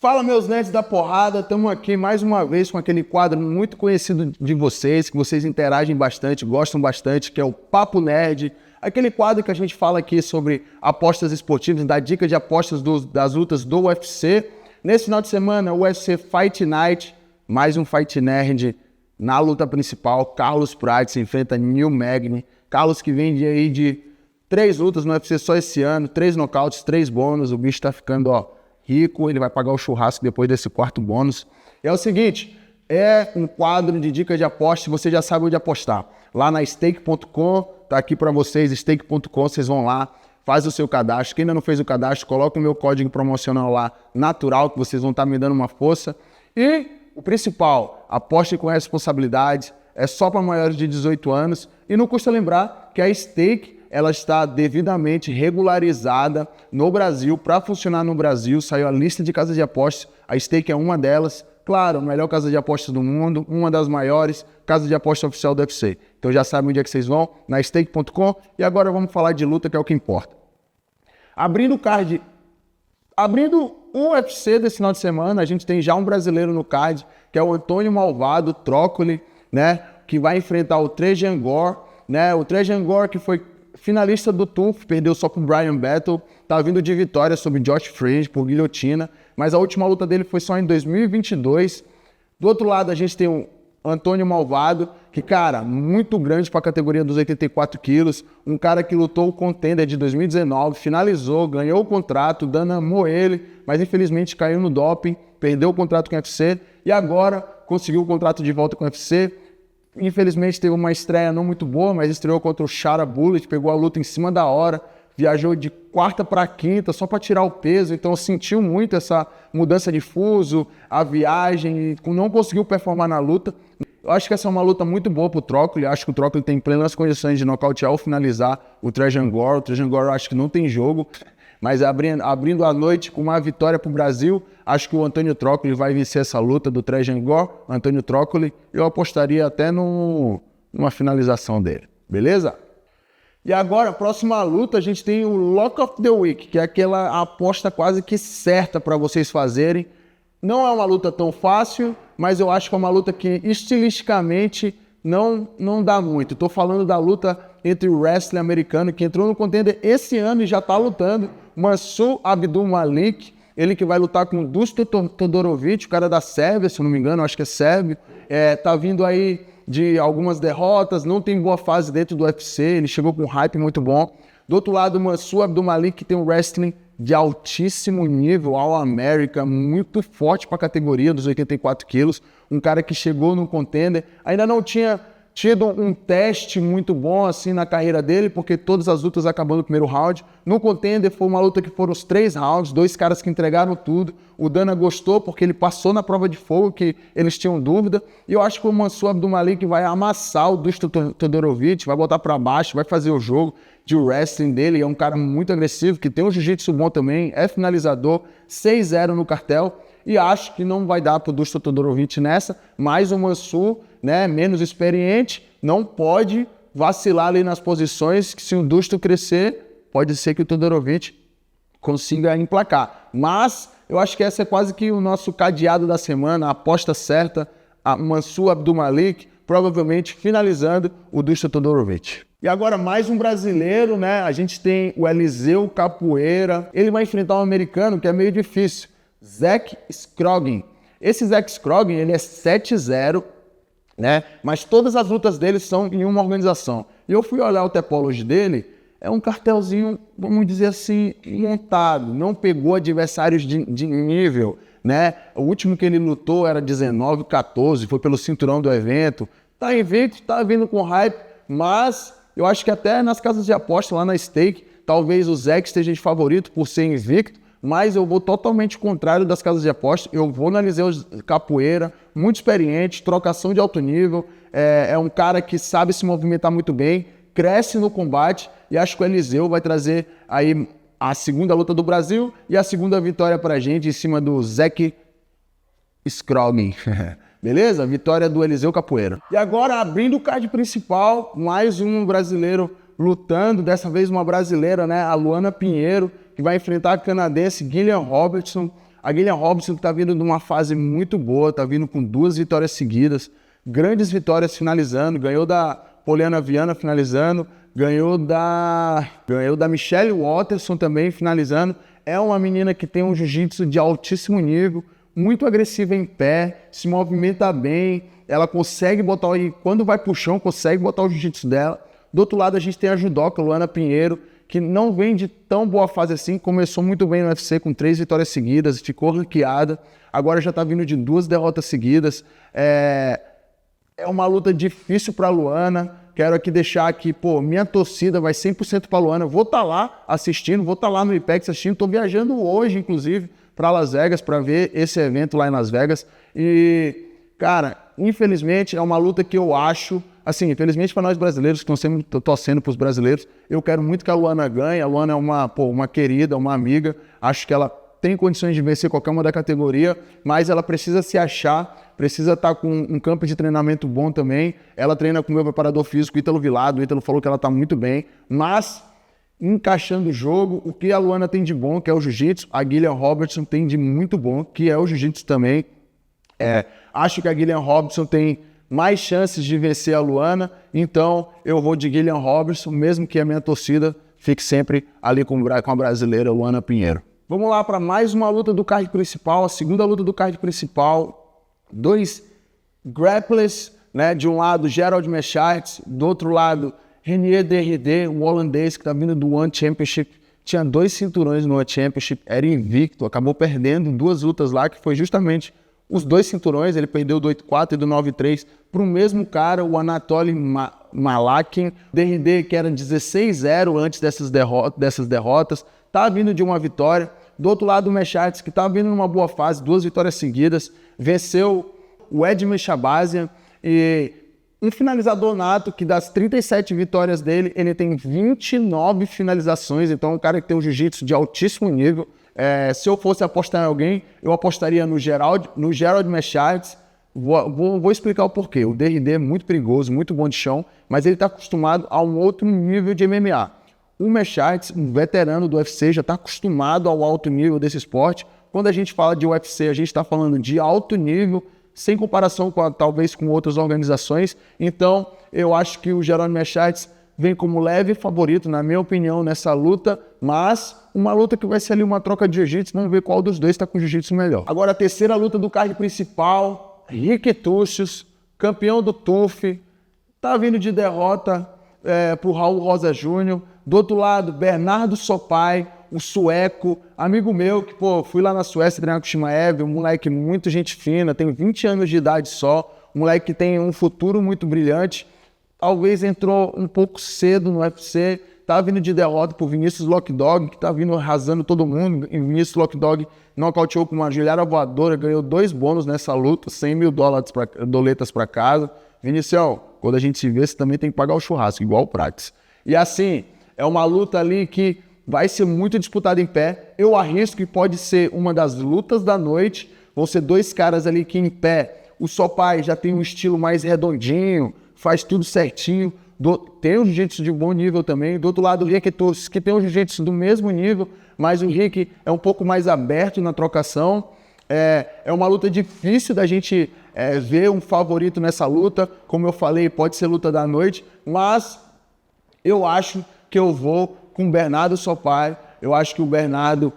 Fala, meus nerds da porrada, estamos aqui mais uma vez com aquele quadro muito conhecido de vocês, que vocês interagem bastante, gostam bastante, que é o Papo Nerd. Aquele quadro que a gente fala aqui sobre apostas esportivas, dá dica de apostas das lutas do UFC. Nesse final de semana, o UFC Fight Night, mais um Fight Nerd na luta principal. Carlos Prates enfrenta Neil Magny. Carlos que vem de 3 lutas no UFC só esse ano, 3 nocautes, 3 bônus. O bicho tá ficando, rico, ele vai pagar o churrasco depois desse 4º bônus. É o seguinte, é um quadro de dicas de aposta, você já sabe onde apostar. Lá na stake.com, tá aqui para vocês, stake.com, vocês vão lá, faz o seu cadastro. Quem ainda não fez o cadastro, coloca o meu código promocional lá, natural, que vocês vão estar me dando uma força. E o principal, aposte com responsabilidade, é só para maiores de 18 anos. E não custa lembrar que a stake, ela está devidamente regularizada no Brasil, para funcionar no Brasil. Saiu a lista de casas de apostas, a Stake é uma delas. Claro, a melhor casa de apostas do mundo, uma das maiores, casa de aposta oficial do UFC. Então já sabem onde é que vocês vão, na stake.com. E agora vamos falar de luta, que é o que importa. Abrindo o UFC desse final de semana, a gente tem já um brasileiro no card, que é o Antônio Malvado, Trócoli, né, que vai enfrentar o Trejan Gore, né, o Trejan Gore que foi finalista do TUF, perdeu só para o Brian Battle, tá vindo de vitória sobre Josh Fringe por guilhotina, mas a última luta dele foi só em 2022. Do outro lado a gente tem o Antônio Malvado, que, cara, muito grande para a categoria dos 84 quilos, um cara que lutou o Contender de 2019, finalizou, ganhou o contrato, Dana amou ele, mas infelizmente caiu no doping, perdeu o contrato com o UFC e agora conseguiu o contrato de volta com o UFC. Infelizmente teve uma estreia não muito boa, mas estreou contra o Shara Bullet, pegou a luta em cima da hora, viajou de 4ª para 5ª só para tirar o peso, então sentiu muito essa mudança de fuso, a viagem, não conseguiu performar na luta. Eu acho que essa é uma luta muito boa pro Trócoli, acho que o Trócoli tem plenas condições de nocautear ou finalizar o Trejan Gore. O Trejan Gore eu acho que não tem jogo, mas abrindo a noite com uma vitória pro Brasil, acho que o Antônio Trócoli vai vencer essa luta do Trejan Gore. Antônio Trócoli, eu apostaria até numa finalização dele, beleza? E agora, a próxima luta, a gente tem o Lock of the Week, que é aquela aposta quase que certa para vocês fazerem. Não é uma luta tão fácil, mas eu acho que é uma luta que estilisticamente não dá muito. Estou falando da luta entre o wrestler americano, que entrou no Contender esse ano e já está lutando, Mansur Abdulmalik, ele que vai lutar com o Dusto Todorovic, o cara da Sérvia, se eu não me engano, acho que é sérvio. Tá vindo aí de algumas derrotas, não tem boa fase dentro do UFC, ele chegou com um hype muito bom. Do outro lado, o Mansur Abdulmalik, que tem um wrestling de altíssimo nível, All-America, muito forte para a categoria dos 84 quilos, um cara que chegou no Contender, ainda não tinha tido um teste muito bom assim na carreira dele, porque todas as lutas acabou no primeiro round. No Contender foi uma luta que foram os 3 rounds, 2 caras que entregaram tudo. O Dana gostou porque ele passou na prova de fogo, que eles tinham dúvida. E eu acho que o Mansur Abdulmalik vai amassar o Dusto Todorovic, vai botar para baixo, vai fazer o jogo de wrestling dele. É um cara muito agressivo, que tem um jiu-jitsu bom também, é finalizador, 6-0 no cartel. E acho que não vai dar para o Dusto Todorovic nessa, mas o Mansur, né, menos experiente, não pode vacilar ali nas posições, que se o Dusto crescer, pode ser que o Todorovic consiga emplacar. Mas eu acho que essa é quase que o nosso cadeado da semana, a aposta certa, a Mansur Abdulmalik, provavelmente finalizando o Dusto Todorovic. E agora mais um brasileiro, né? A gente tem o Eliseu Capoeira, ele vai enfrentar um americano que é meio difícil, Zach Scroggin. Esse Zach Scroggin, ele é 7-0, né? Mas todas as lutas dele são em uma organização. E eu fui olhar o Tapology dele, é um cartelzinho, vamos dizer assim, montado. Não pegou adversários de nível, né? O último que ele lutou era 19-14, foi pelo cinturão do evento. Tá invicto, tá vindo com hype, mas eu acho que até nas casas de aposta, lá na Stake, talvez o Zach esteja de favorito por ser invicto, mas eu vou totalmente contrário das casas de aposta. Eu vou no Eliseu Capoeira, muito experiente, trocação de alto nível, é um cara que sabe se movimentar muito bem, cresce no combate, e acho que o Eliseu vai trazer aí a segunda luta do Brasil e a segunda vitória pra gente em cima do Zach Scroggin. Beleza? Vitória do Eliseu Capoeira. E agora, abrindo o card principal, mais um brasileiro lutando, dessa vez uma brasileira, né? A Luana Pinheiro, que vai enfrentar a canadense Gillian Robertson. A Gillian Robertson tá vindo numa fase muito boa, tá vindo com 2 vitórias seguidas, grandes vitórias finalizando, ganhou da Poliana Viana finalizando, ganhou da Michelle Waterson também finalizando. É uma menina que tem um jiu-jitsu de altíssimo nível, muito agressiva em pé, se movimenta bem, ela consegue botar, e quando vai pro chão, consegue botar o jiu-jitsu dela. Do outro lado, a gente tem a judoca Luana Pinheiro, que não vem de tão boa fase assim, começou muito bem no UFC com 3 vitórias seguidas, ficou ranqueada, agora já tá vindo de 2 derrotas seguidas. É uma luta difícil para a Luana. Quero aqui deixar aqui, minha torcida vai 100% para a Luana. Vou estar lá assistindo, vou estar lá no IPEX assistindo. Estou viajando hoje, inclusive, para Las Vegas para ver esse evento lá em Las Vegas. E, cara, infelizmente é uma luta que eu acho, assim, infelizmente para nós brasileiros que estão sempre torcendo para os brasileiros, eu quero muito que a Luana ganhe. A Luana é uma querida, uma amiga. Acho que ela tem condições de vencer qualquer uma da categoria, mas ela precisa se achar, precisa estar com um campo de treinamento bom também. Ela treina com o meu preparador físico, Ítalo Vilado. O Ítalo falou que ela está muito bem, mas encaixando o jogo, o que a Luana tem de bom, que é o jiu-jitsu, a Gillian Robertson tem de muito bom, que é o jiu-jitsu também. Acho que a Gillian Robertson tem mais chances de vencer a Luana, então eu vou de Gillian Robertson, mesmo que a minha torcida fique sempre ali com a brasileira Luana Pinheiro. Vamos lá para mais uma luta do card principal, a segunda luta do card principal. 2 grapplers, né? De um lado, Gerald Meerschaert, do outro lado, Renier Derrida, um holandês que está vindo do One Championship. Tinha 2 cinturões no One Championship, era invicto, acabou perdendo 2 lutas lá, que foi justamente os 2 cinturões. Ele perdeu do 8-4 e do 9-3 para o mesmo cara, o Anatoly Malakin. Derrida, que era 16-0 antes dessas derrotas, tá vindo de uma vitória. Do outro lado, o Meerschaert, que tá vindo numa boa fase, 2 vitórias seguidas, venceu o Edmund Shabazian, e um finalizador nato, que das 37 vitórias dele, ele tem 29 finalizações. Então é um cara que tem um jiu-jitsu de altíssimo nível. Se eu fosse apostar em alguém, eu apostaria no Gerald Meerschaert. Vou explicar o porquê. O Derrida é muito perigoso, muito bom de chão, mas ele está acostumado a um outro nível de MMA. O Meerschaert, um veterano do UFC, já está acostumado ao alto nível desse esporte. Quando a gente fala de UFC, a gente está falando de alto nível, sem comparação talvez com outras organizações. Então, eu acho que o Gerald Meerschaert vem como leve favorito, na minha opinião, nessa luta, mas uma luta que vai ser ali uma troca de jiu-jitsu. Vamos ver qual dos dois está com jiu-jitsu melhor. Agora, a terceira luta do card principal, Rick Tucius, campeão do TUF, está vindo de derrota para o Raul Rosa Jr., Do outro lado, Bernardo Sopai, o sueco, amigo meu, que, fui lá na Suécia treinar com o Shimaev, um moleque muito gente fina, tem 20 anos de idade só, um moleque que tem um futuro muito brilhante. Talvez entrou um pouco cedo no UFC, tá vindo de derrota pro Vinícius Lockdog, que tá vindo arrasando todo mundo. E Vinícius Lockdog nocauteou com uma joelhada voadora, ganhou 2 bônus nessa luta, $100 mil doletas para casa. Vinicius, quando a gente se vê, você também tem que pagar o churrasco, igual o Prates. E assim, é uma luta ali que vai ser muito disputada em pé. Eu arrisco que pode ser uma das lutas da noite. Vão ser 2 caras ali que em pé. O Sopai já tem um estilo mais redondinho, faz tudo certinho. Tem um jiu-jitsu de bom nível também. Do outro lado, o Rick Tucius, que tem um jiu-jitsu do mesmo nível, mas o Rick é um pouco mais aberto na trocação. É uma luta difícil da gente ver um favorito nessa luta. Como eu falei, pode ser luta da noite, mas eu acho que eu vou com o Bernardo Sopai. Eu acho que o Bernardo,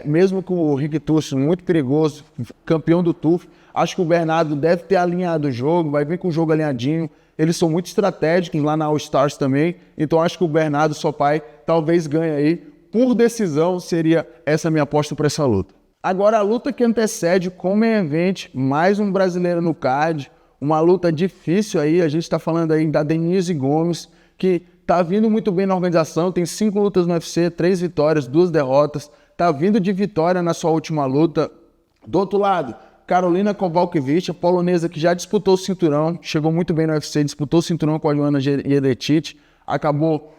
mesmo com o Rick Tucius muito perigoso, campeão do TUF, acho que o Bernardo deve ter alinhado o jogo, vai vir com o jogo alinhadinho. Eles são muito estratégicos lá na All Stars também, então acho que o Bernardo Sopai talvez ganhe aí. Por decisão, seria essa minha aposta para essa luta. Agora, a luta que antecede o Main Event, mais um brasileiro no card, uma luta difícil aí. A gente está falando aí da Denise Gomes, que tá vindo muito bem na organização, tem 5 lutas no UFC, 3 vitórias, 2 derrotas, tá vindo de vitória na sua última luta. Do outro lado, Karolina Kowalkiewicz, a polonesa que já disputou o cinturão, chegou muito bem no UFC, disputou o cinturão com a Joanna Jedrzejczyk, acabou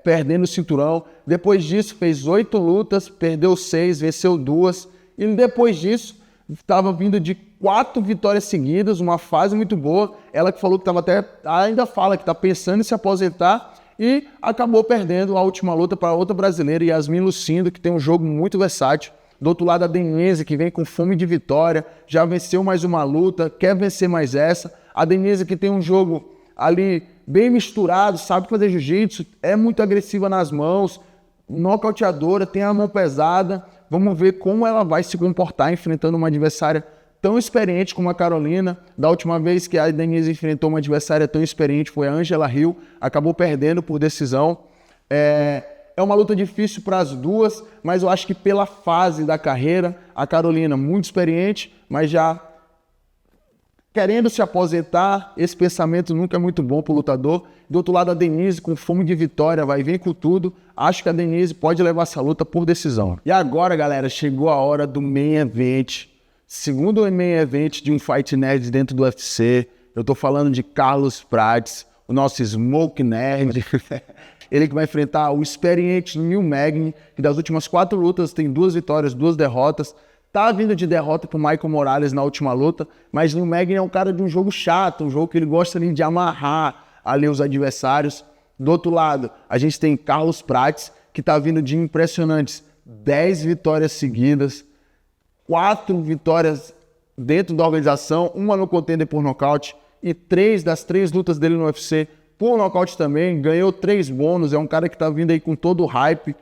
perdendo o cinturão. Depois disso, fez 8 lutas, perdeu 6, venceu 2, e depois disso, estava vindo de 4 vitórias seguidas, uma fase muito boa. Ela que falou que ainda fala que está pensando em se aposentar, e acabou perdendo a última luta para outra brasileira, Yasmin Lucindo, que tem um jogo muito versátil. Do outro lado, a Denise, que vem com fome de vitória, já venceu mais uma luta, quer vencer mais essa. A Denise, que tem um jogo ali bem misturado, sabe fazer jiu-jitsu, é muito agressiva nas mãos, nocauteadora, tem a mão pesada. Vamos ver como ela vai se comportar enfrentando uma adversária tão experiente como a Carolina. Da última vez que a Denise enfrentou uma adversária tão experiente foi a Angela Hill, acabou perdendo por decisão. É uma luta difícil para as duas, mas eu acho que pela fase da carreira, a Carolina muito experiente, mas já querendo se aposentar, esse pensamento nunca é muito bom para o lutador. Do outro lado, a Denise, com fome de vitória, vai vir com tudo. Acho que a Denise pode levar essa luta por decisão. E agora, galera, chegou a hora do main event. Segundo main event de um Fight Nerd dentro do UFC. Eu tô falando de Carlos Prates, o nosso Smoke Nerd. Ele que vai enfrentar o experiente Neil Magny, que das últimas 4 lutas tem 2 vitórias, 2 derrotas. Tá vindo de derrota pro Michael Morales na última luta, mas o Magny é um cara de um jogo chato, um jogo que ele gosta ali de amarrar ali os adversários. Do outro lado, a gente tem Carlos Prates, que tá vindo de impressionantes 10 vitórias seguidas, 4 vitórias dentro da organização, uma no contender por nocaute e 3 das 3 lutas dele no UFC por nocaute também, ganhou 3 bônus, é um cara que tá vindo aí com todo o hype.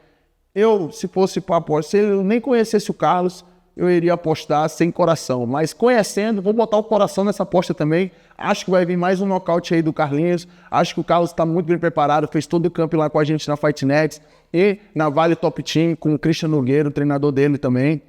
Se fosse para apostar, se eu nem conhecesse o Carlos, eu iria apostar sem coração, mas conhecendo, vou botar o coração nessa aposta também. Acho que vai vir mais um nocaute aí do Carlinhos. Acho que o Carlos está muito bem preparado, fez todo o campo lá com a gente na Fight Next e na Vale Top Team com o Christian Nogueira, o treinador dele também.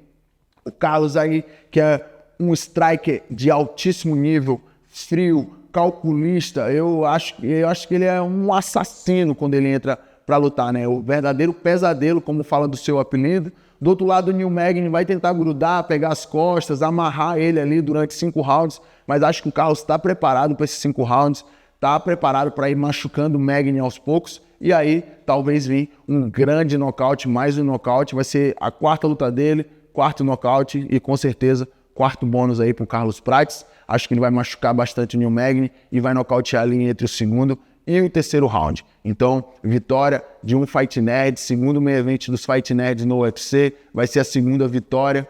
O Carlos aí, que é um striker de altíssimo nível, frio, calculista. Eu acho que ele é um assassino quando ele entra para lutar, né? O verdadeiro pesadelo, como fala do seu apelido. Do outro lado, o Neil Magny vai tentar grudar, pegar as costas, amarrar ele ali durante 5 rounds, mas acho que o Carlos está preparado para esses 5 rounds, está preparado para ir machucando o Magny aos poucos, e aí talvez vir um grande nocaute, mais um nocaute, vai ser a 4ª luta dele, 4º nocaute e com certeza 4º bônus aí para o Carlos Prates. Acho que ele vai machucar bastante o Neil Magny e vai nocautear ali entre o 2º e o 3º round. Então, vitória de um Fight Nerd, segundo main event dos Fight Nerds no UFC, vai ser a 2ª vitória.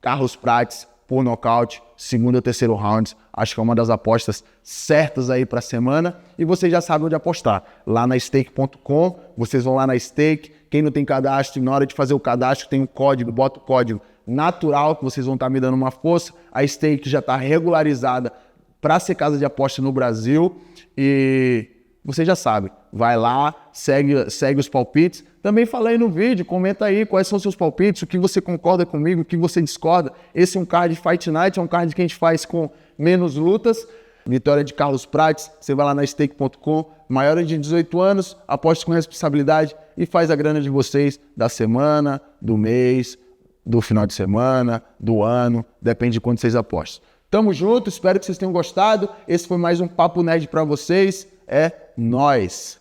Carlos Prates por nocaute, 2º ou 3º rounds. Acho que é uma das apostas certas aí para a semana. E vocês já sabem onde apostar. Lá na stake.com, vocês vão lá na stake. Quem não tem cadastro, na hora de fazer o cadastro, tem um código, bota o código natural, que vocês vão estar me dando uma força. A stake já está regularizada para ser casa de aposta no Brasil. E você já sabe, vai lá, segue os palpites. Também falei no vídeo, comenta aí quais são os seus palpites, o que você concorda comigo, o que você discorda. Esse é um card Fight Night, é um card que a gente faz com menos lutas. Vitória de Carlos Prates, você vai lá na stake.com, maior de 18 anos, aposte com responsabilidade e faz a grana de vocês da semana, do mês, do final de semana, do ano, depende de quando vocês apostam. Tamo junto, espero que vocês tenham gostado. Esse foi mais um Papo Nerd pra vocês. É nóis!